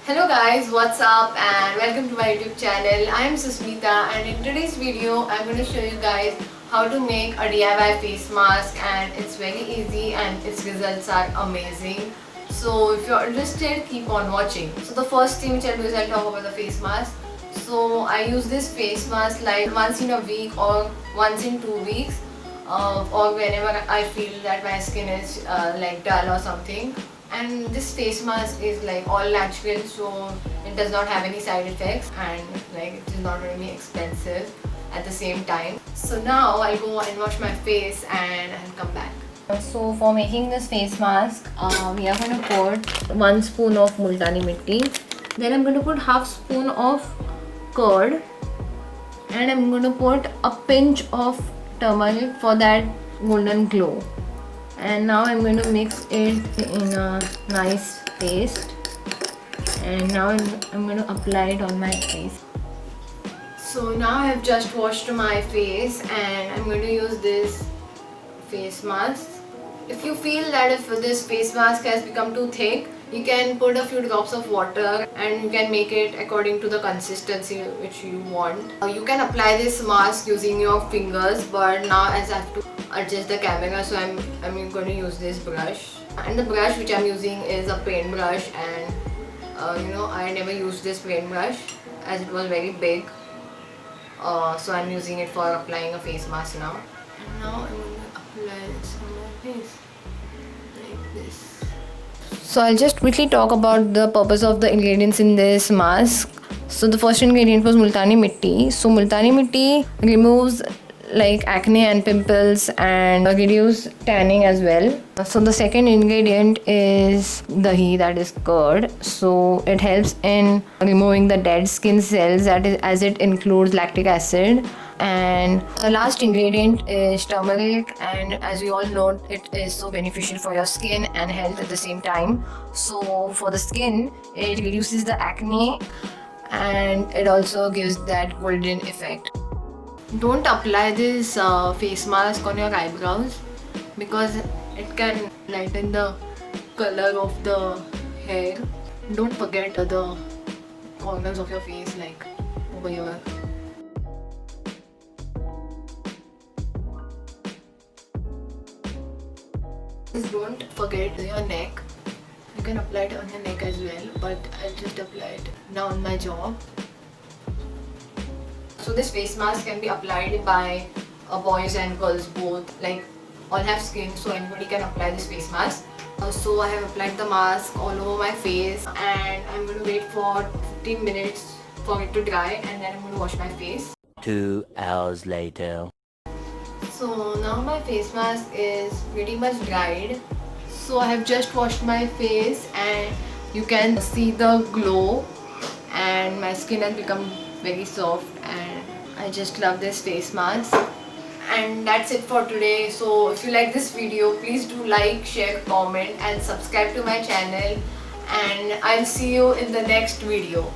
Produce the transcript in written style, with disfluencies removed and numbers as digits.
Hello guys, what's up and welcome to my YouTube channel. I am Susmita and in today's video I'm going to show you guys how to make a DIY face mask, and it's very easy and its results are amazing. So if you're interested, keep on watching. So the first thing which I'll do is I'll talk about the face mask. So I use this face mask like once in a week or once in 2 weeks, or whenever I feel that my skin is like dull or something. And this face mask is like all natural, so it does not have any side effects, and like it is not really expensive at the same time. So now I'll go and wash my face and I'll come back. So for making this face mask, we are going to put 1 spoon of multani mitti. Then I'm going to put half spoon of curd, and I'm going to put a pinch of turmeric for that golden glow. And now I'm going to mix it in a nice paste, and now I'm going to apply it on my face. So now I have just washed my face and I'm going to use this face mask. If you feel that if this face mask has become too thick, you can put a few drops of water and you can make it according to the consistency which you want. You can apply this mask using your fingers, but now as I have to adjust the camera, so I'm going to use this brush. And the brush which I'm using is a paint brush, and I never used this paint brush as it was very big. So I'm using it for applying a face mask now. And now I'm going to apply this on my face like this. So I'll just quickly talk about the purpose of the ingredients in this mask. So the first ingredient was multani mitti. So multani mitti removes like acne and pimples and reduce tanning as well. So the second ingredient is dahi, that is curd. So it helps in removing the dead skin cells, that is, as it includes lactic acid. And the last ingredient is turmeric, and as we all know, it is so beneficial for your skin and health at the same time. So for the skin, it reduces the acne and it also gives that golden effect. Don't apply this face mask on your eyebrows because it can lighten the color of the hair. Don't forget the corners of your face, like over here. Don't forget your neck. You can apply it on your neck as well, but I'll just apply it now on my jaw. So this face mask can be applied by boys and girls both, like all have skin, so anybody can apply this face mask. So I have applied the mask all over my face, and I'm going to wait for 15 minutes for it to dry, and then I'm going to wash my face. 2 hours later. So now my face mask is pretty much dried. So I have just washed my face and you can see the glow, and my skin has become very soft, and I just love this face mask. And that's it for today. So if you like this video, please do like, share, comment and subscribe to my channel, and I'll see you in the next video.